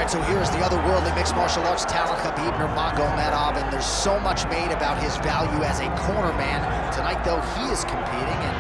right, so here's the otherworldly mixed martial arts talent, Khabib Nurmagomedov, and there's so much made about his value as a corner man. Tonight, though, he is competing and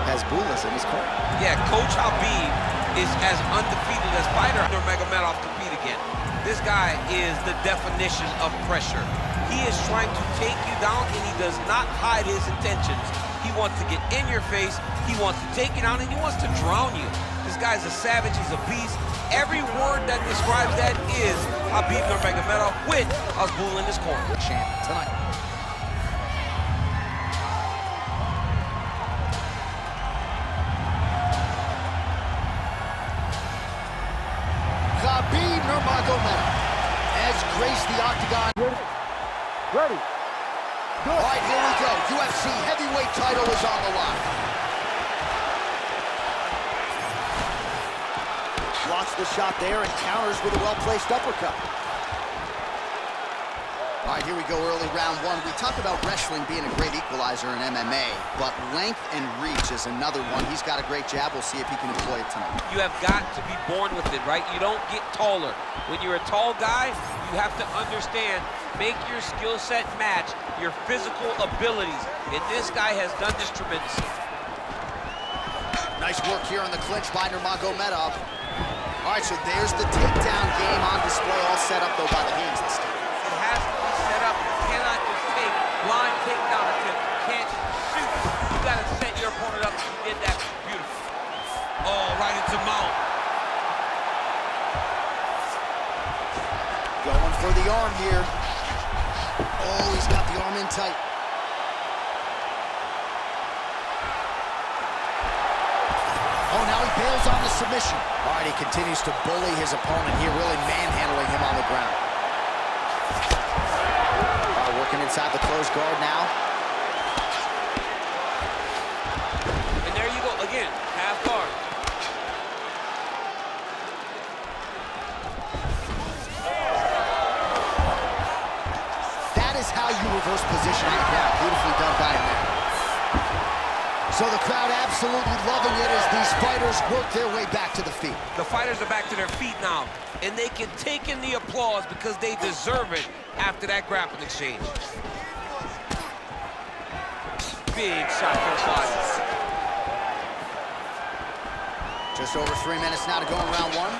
has Bulas in his corner. Yeah, Coach Habib is as undefeated as fighter Nurmagomedov compete again. This guy is the definition of pressure. He is trying to take you down, and he does not hide his intentions. He wants to get in your face, he wants to take you down, and he wants to drown you. This guy's a savage, he's a beast. Every word that describes that is Khabib Nurmagomedov with Abdul in his corner. Champ tonight. Khabib Nurmagomedov has graced the octagon. Ready. All right, here we go. UFC heavyweight title is on the line. Blocks the shot there and counters with a well-placed uppercut. All right, here we go, early round one. We talked about wrestling being a great equalizer in MMA, but length and reach is another one. He's got a great jab. We'll see if he can employ it tonight. You have got to be born with it, right? You don't get taller. When you're a tall guy, you have to understand, make your skill set match your physical abilities. And this guy has done this tremendously. Nice work here on the clinch by Nurmagomedov. All right, so there's the takedown game on display, all set up, though, by the hands this time. It has to be set up. You cannot just take blind takedown attempt. You can't shoot. You got to set your opponent up. You did that beautifully. Oh, right into mount. Going for the arm here. Oh, he's got the arm in tight. Oh, now he bails on the submission. All right, he continues to bully his opponent here, really manhandling him on the ground. Working inside the closed guard now. And there you go, again, half guard. That is how you reverse position on the ground. Beautifully done by him there. So the crowd absolutely loving it as these fighters work their way back to the feet. The fighters are back to their feet now, and they can take in the applause because they deserve it after that grappling exchange. Big shot to the body. Just over 3 minutes now to go in round one.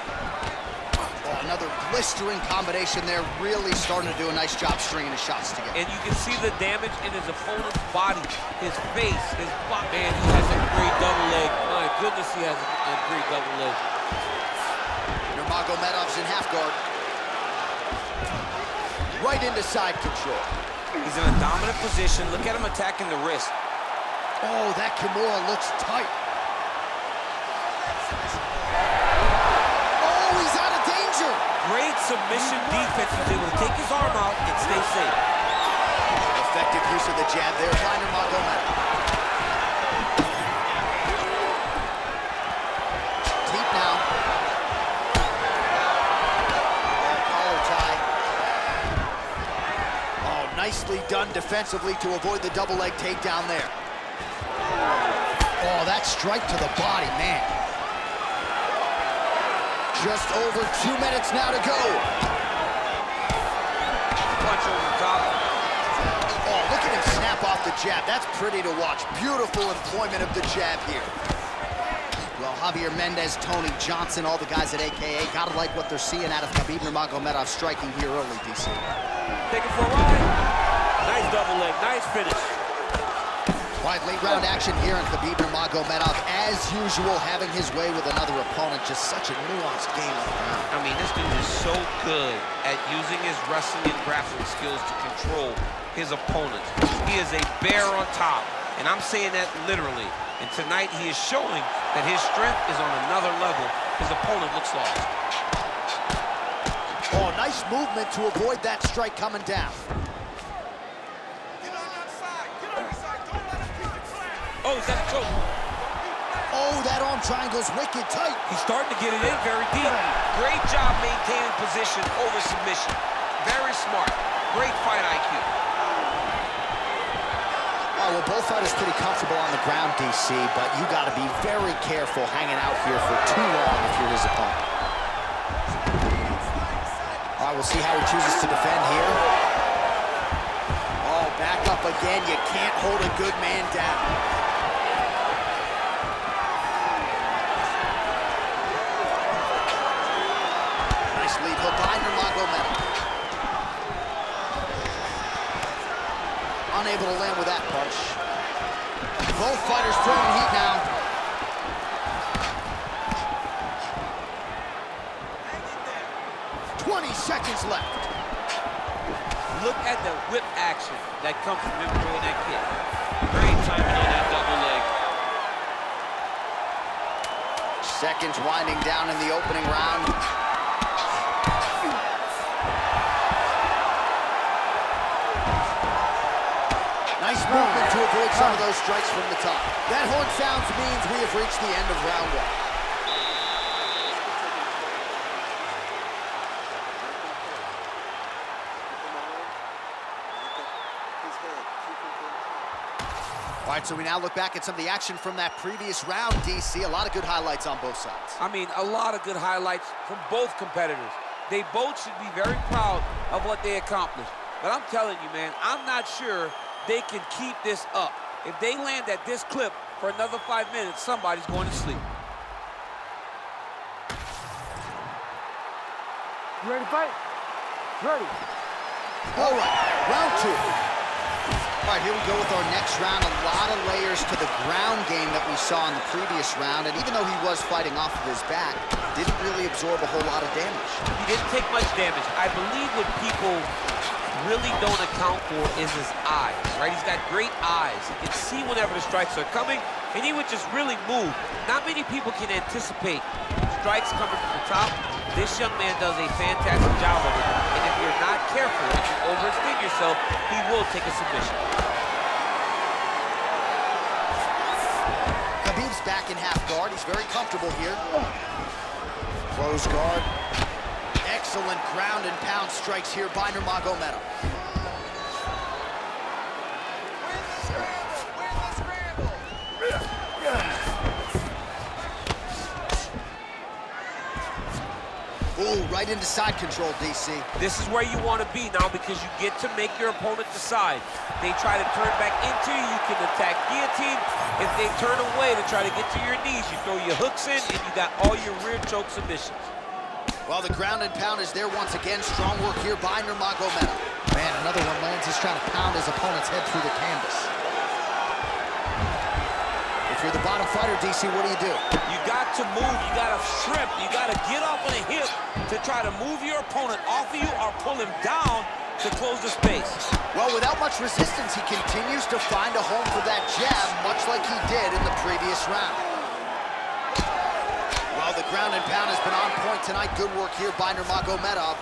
Oh, another blistering combination there, really starting to do a nice job stringing his shots together. And you can see the damage in his opponent's body, his face, his body. Man, he has a great double leg. My goodness, he has a great double leg. Nurmagomedov's in half guard. Right into side control. He's in a dominant position. Look at him attacking the wrist. Oh, that Kimura looks tight. Oh, he's out of danger. Great submission defense. He's able to take his arm out and stay safe. Effective use of the jab there by Nurmagomedov. Deep now. Collar tie. Oh, nicely done defensively to avoid the double leg takedown there. Oh, that strike to the body, man. Just over 2 minutes now to go. Punch over the top. Oh, look at him snap off the jab. That's pretty to watch. Beautiful employment of the jab here. Well, Javier Mendez, Tony Johnson, all the guys at AKA, gotta like what they're seeing out of Khabib Nurmagomedov striking here early, DC. Take it for a ride. Nice double leg, nice finish. Right, late round action here on Khabib Nurmagomedov, as usual, having his way with another opponent. Just such a nuanced game on the ground. I mean, this dude is so good at using his wrestling and grappling skills to control his opponents. He is a bear on top, and I'm saying that literally. And tonight, he is showing that his strength is on another level. His opponent looks lost. Oh, nice movement to avoid that strike coming down. Oh, is that a choke? Oh, that arm triangle's wicked tight. He's starting to get it in very deep. Great job maintaining position over submission. Very smart. Great fight IQ. Oh, well, both fighters pretty comfortable on the ground, DC, but you got to be very careful hanging out here for too long if you're his opponent. we'll see how he chooses to defend here. Oh, back up again. You can't hold a good man down. Nice lead hook by Nurmagomedov. Unable to land with that punch. Both fighters throwing heat now. 20 seconds left. Look at the whip action that comes from him throwing that kick. Great timing on that double leg. Seconds winding down in the opening round. Nice movement to avoid some of those strikes from the top. That horn sounds means we have reached the end of round one. All right, so we now look back at some of the action from that previous round, DC. A lot of good highlights on both sides. I mean, a lot of good highlights from both competitors. They both should be very proud of what they accomplished. But I'm telling you, man, I'm not sure they can keep this up. If they land at this clip for another 5 minutes, somebody's going to sleep. You ready to fight? Ready. All right, round two. All right, here we go with our next round. A lot of layers to the ground game that we saw in the previous round. And even though he was fighting off of his back, didn't really absorb a whole lot of damage. He didn't take much damage. I believe what people really don't account for is his eyes, right? He's got great eyes. He can see whenever the strikes are coming, and he would just really move. Not many people can anticipate strikes coming from the top. This young man does a fantastic job of it. And if you're not careful, if you overextend yourself, he will take a submission. Khabib's back in half guard. He's very comfortable here. Close guard. Excellent ground and pound strikes here by Nurmagomedov. Ooh, right into side control, DC. This is where you want to be now because you get to make your opponent decide. They try to turn back into you, you can attack guillotine. If they turn away to try to get to your knees, you throw your hooks in and you got all your rear choke submissions. Well, the ground and pound is there once again. Strong work here by Nurmagomedov. Man, another one lands. He's trying to pound his opponent's head through the canvas. If you're the bottom fighter, DC, what do? You got to move, you got to shrimp, you got to get off on a hip to try to move your opponent off of you or pull him down to close the space. Well, without much resistance, he continues to find a home for that jab, much like he did in the previous round. Well, the ground and pound has been on point tonight. Good work here by Nurmagomedov.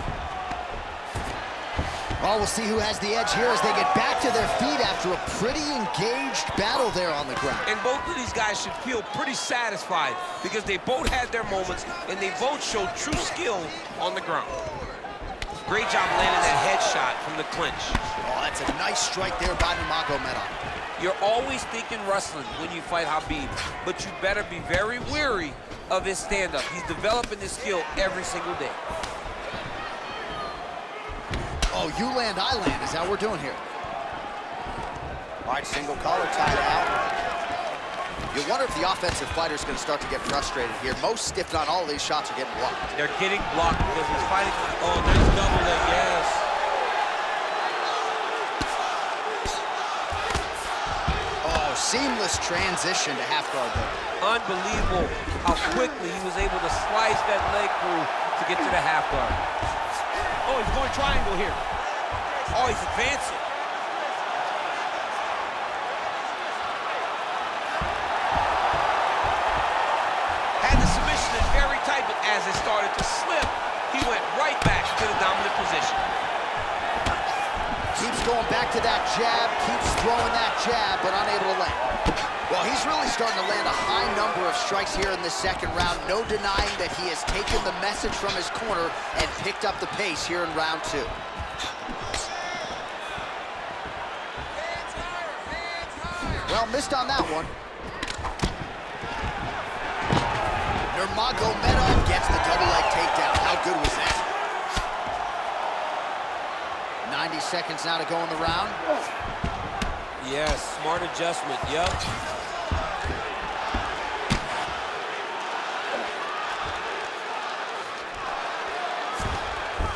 Well, we'll see who has the edge here as they get back to their feet after a pretty engaged battle there on the ground. And both of these guys should feel pretty satisfied because they both had their moments and they both showed true skill on the ground. Great job landing that headshot from the clinch. Oh, that's a nice strike there by Nurmagomedov. You're always thinking wrestling when you fight Khabib, but you better be very wary of his stand-up. He's developing this skill every single day. Oh, you land, I land is how we're doing here. All right, single collar tied out. You wonder if the offensive fighter is going to start to get frustrated here. Most, if not all, of these shots are getting blocked. They're getting blocked because he's fighting. Oh, nice double leg, yes. Oh, seamless transition to half guard there. Unbelievable how quickly he was able to slice that leg through to get to the half guard. Oh, he's going triangle here. Oh, he's advancing. Had the submission in very tight, but as it started to slip, he went right back to the dominant position. Keeps going back to that jab, keeps throwing that jab, but unable to land. Well, he's really starting to land a high number of strikes here in the second round. No denying that he has taken the message from his corner and picked up the pace here in round two. Well, missed on that one. Nurmagomedov gets the double leg takedown. How good was that? seconds now to go in the round. Yes, smart adjustment, yep.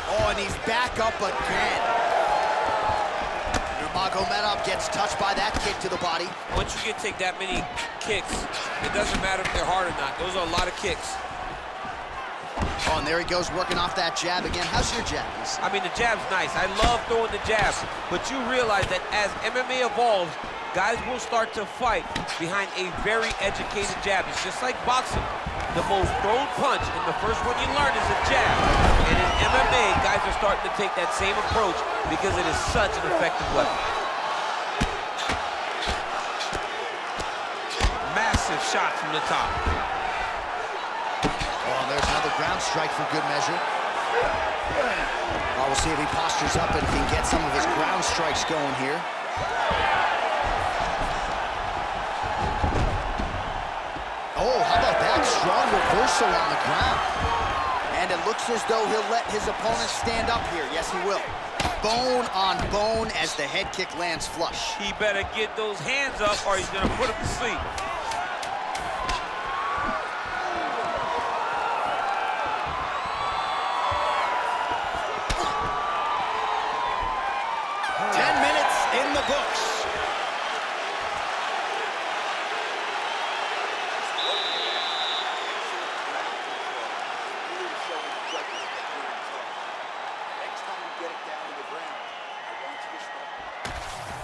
Oh, and he's back up again. Nurmagomedov gets touched by that kick to the body. Once you take that many kicks, it doesn't matter if they're hard or not. Those are a lot of kicks. Oh, and there he goes, working off that jab again. How's your jab? I mean, the jab's nice. I love throwing the jab, but you realize that as MMA evolves, guys will start to fight behind a very educated jab. It's just like boxing. The most thrown punch, and the first one you learn is a jab. And in MMA, guys are starting to take that same approach because it is such an effective weapon. Massive shot from the top. Oh, and there's another ground strike for good measure. Oh, we'll see if he postures up and can get some of his ground strikes going here. Oh, how about that? Strong reversal on the ground. And it looks as though he'll let his opponent stand up here. Yes, he will. Bone on bone as the head kick lands flush. He better get those hands up or he's gonna put him to sleep. In the books.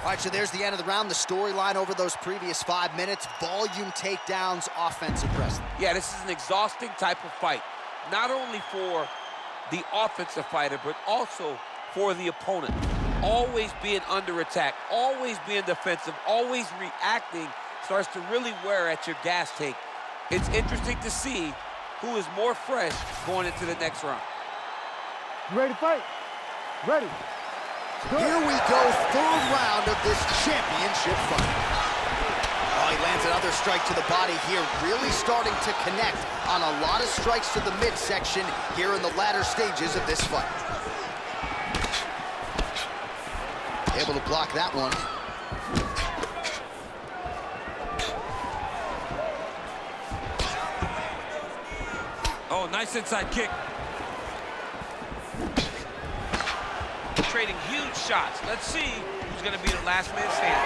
All right, so there's the end of the round. The storyline over those previous 5 minutes, volume takedowns, offensive wrestling. Yeah, this is an exhausting type of fight, not only for the offensive fighter, but also for the opponent. Always being under attack, always being defensive, always reacting starts to really wear at your gas tank. It's interesting to see who is more fresh going into the next round. You ready to fight? Ready. Here we go, third round of this championship fight. Oh, he lands another strike to the body here, really starting to connect on a lot of strikes to the midsection here in the latter stages of this fight. Able to block that one. Oh, nice inside kick. Trading huge shots. Let's see who's going to be the last man standing.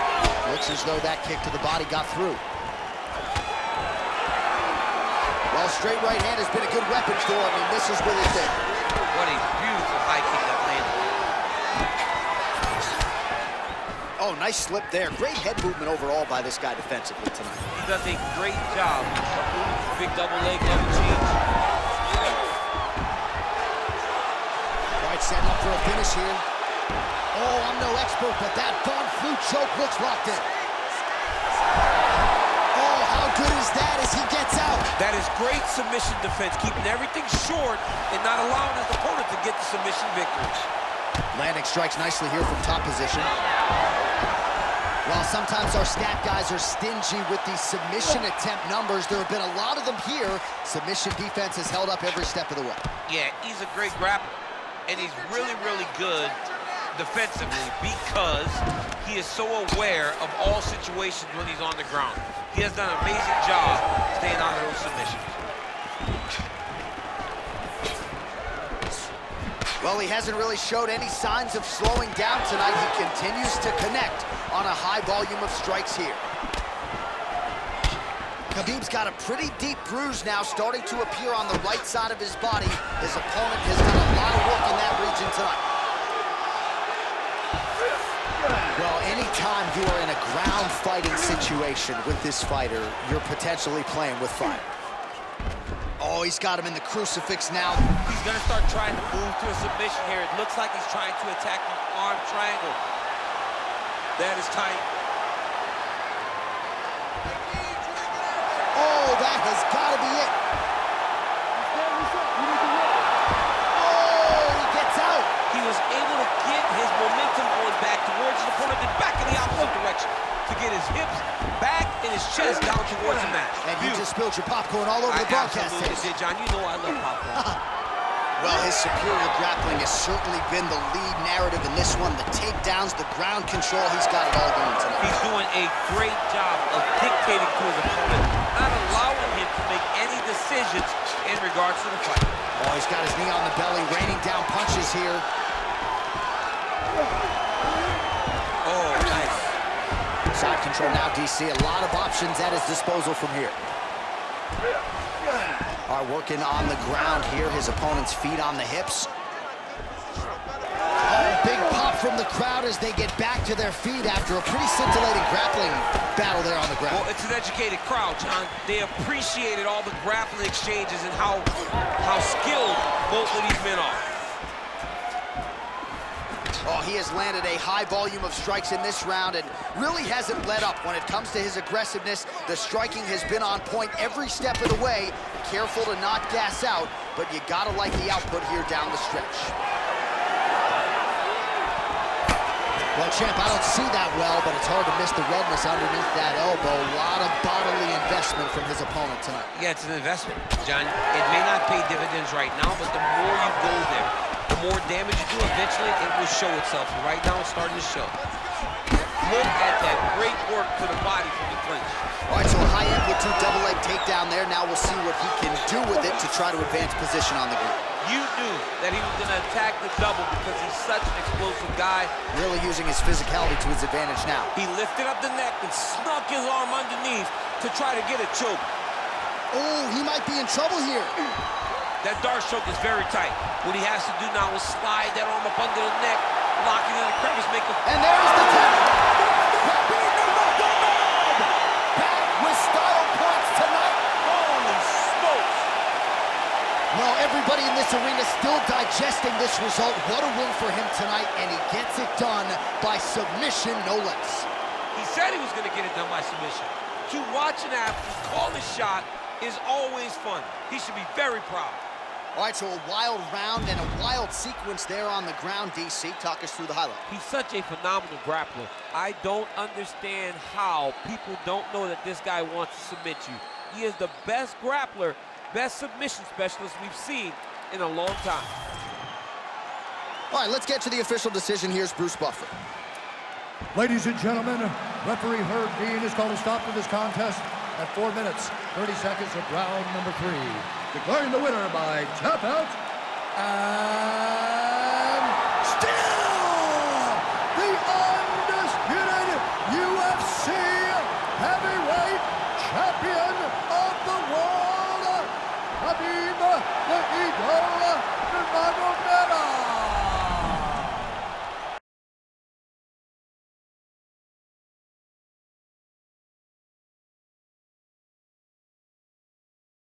Looks as though that kick to the body got through. Well, straight right hand has been a good weapon for him. He misses with it there. What a beautiful high kick that landed. Oh, nice slip there. Great head movement overall by this guy defensively tonight. He does a great job. Big double leg, double change. All right, setting up for a finish here. Oh, I'm no expert, but that Von Flue choke looks locked in. Oh, how good is that as he gets out? That is great submission defense, keeping everything short and not allowing his opponent to get the submission victory. Landing strikes nicely here from top position. While sometimes our stat guys are stingy with the submission attempt numbers, there have been a lot of them here. Submission defense has held up every step of the way. Yeah, he's a great grappler, and he's really, really good defensively because he is so aware of all situations when he's on the ground. He has done an amazing job staying out of those submissions. Well, he hasn't really showed any signs of slowing down tonight. He continues to connect on a high volume of strikes here. Khabib's got a pretty deep bruise now starting to appear on the right side of his body. His opponent has done a lot of work in that region tonight. Well, anytime you are in a ground fighting situation with this fighter, you're potentially playing with fire. Oh, he's got him in the crucifix now. He's gonna start trying to move to a submission here. It looks like he's trying to attack the arm triangle. That is tight. Oh, that has got to be it. Oh, he gets out. He was able to get his momentum going back towards his opponent and back in the opposite direction to get his hips back and his chest down towards the mat. And you just spilled your popcorn all over the broadcast. Absolutely did, John. You know I love popcorn. Well, his superior grappling has certainly been the lead narrative in this one. The takedowns, the ground control, he's got it all going tonight. He's doing a great job of dictating to his opponent, not allowing him to make any decisions in regards to the fight. Oh, he's got his knee on the belly, raining down punches here. Oh, nice. Side control now, DC. A lot of options at his disposal from here. All right, working on the ground here. His opponent's feet on the hips. Oh, big pop from the crowd as they get back to their feet after a pretty scintillating grappling battle there on the ground. Well, it's an educated crowd, John. They appreciated all the grappling exchanges and how skilled both of these men are. Oh, he has landed a high volume of strikes in this round and really hasn't let up when it comes to his aggressiveness. The striking has been on point every step of the way. Careful to not gas out, but you gotta like the output here down the stretch. Well, champ, I don't see that well, but it's hard to miss the redness underneath that elbow. A lot of bodily investment from his opponent tonight. Yeah, it's an investment, John. It may not pay dividends right now, but the more you go there, the more damage you do, eventually it will show itself. Right now, it's starting to show. Look at that great work to the body from the clinch. All right, so a high amplitude double leg takedown there. Now we'll see what he can do with it to try to advance position on the ground. You knew that he was going to attack the double because he's such an explosive guy. Really using his physicality to his advantage now. He lifted up the neck and snuck his arm underneath to try to get a choke. Oh, he might be in trouble here. That dart choke is very tight. What he has to do now is slide that arm up under the neck, lock it in the crevice, make a... And there's the tap. Khabib Nurmagomedov! Back with style points tonight. Holy smokes! Well, everybody in this arena still digesting this result. What a win for him tonight, and he gets it done by submission, no less. He said he was going to get it done by submission. To watch an athlete call his shot is always fun. He should be very proud. All right, so a wild round and a wild sequence there on the ground, DC. Talk us through the highlight. He's such a phenomenal grappler. I don't understand how people don't know that this guy wants to submit you. He is the best grappler, best submission specialist we've seen in a long time. All right, let's get to the official decision. Here's Bruce Buffer. Ladies and gentlemen, referee Herb Dean has called a stop to this contest at 4 minutes, 30 seconds of round number 3. Declaring the winner by tap out, and still the undisputed UFC heavyweight champion of the world, Khabib the Eagle